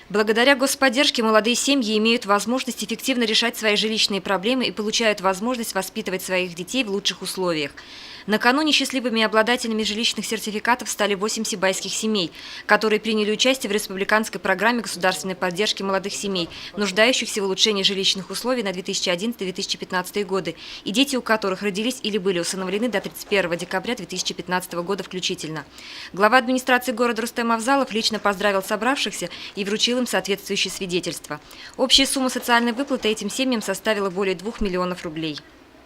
Благодаря господдержке молодые семьи имеют возможность эффективно решать свои жилищные проблемы и получают возможность воспитывать своих детей в лучших условиях. Накануне счастливыми обладателями жилищных сертификатов стали 8 сибайских семей, которые приняли участие в республиканской программе государственной поддержки молодых семей, нуждающихся в улучшении жилищных условий на 2011-2015 годы, и дети у которых родились или были усыновлены до 31 декабря 2015 года включительно. Глава администрации города Рустем Авзалов лично поздравил собравшихся и вручил им соответствующие свидетельства. Общая сумма социальной выплаты этим семьям составила более 2 миллионов рублей.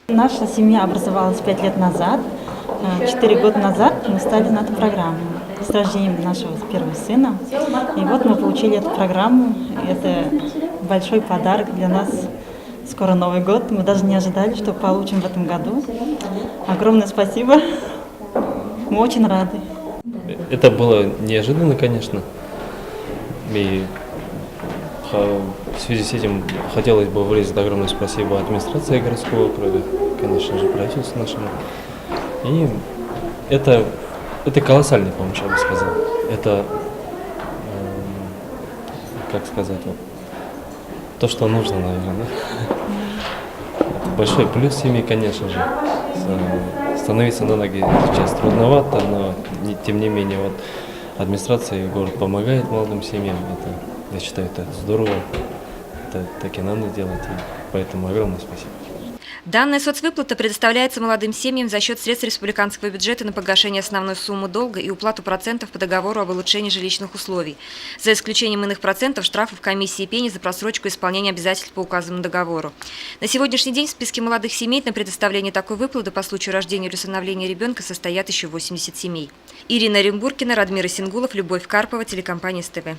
Наша семья образовалась 5 лет назад. 4 года назад мы стали на эту программу с рождением нашего первого сына. И вот мы получили эту программу. Это большой подарок для нас. Скоро Новый год. Мы даже не ожидали, что получим в этом году. Огромное спасибо. Мы очень рады. Это было неожиданно, конечно. И в связи с этим хотелось бы выразить огромное спасибо администрации городского округа, конечно же, правительству нашему. И это колоссальная помощь, я бы сказал. Это, как сказать, вот, то, что нужно, наверное. Да? Это большой плюс семьи, конечно же. Становиться на ноги сейчас трудновато, но тем не менее вот, администрация и город помогает молодым семьям. Я считаю, это здорово. Это так и надо делать, и поэтому огромное спасибо. Данная соцвыплата предоставляется молодым семьям за счет средств республиканского бюджета на погашение основной суммы долга и уплату процентов по договору об улучшении жилищных условий, за исключением иных процентов, штрафов, комиссии и пени за просрочку исполнения обязательств по указанному договору. На сегодняшний день в списке молодых семей на предоставление такой выплаты по случаю рождения или усыновления ребенка состоят еще 80 семей. Ирина Оренбургина, Радмир Исенгулов, Любовь Карпова, телекомпания СТВ.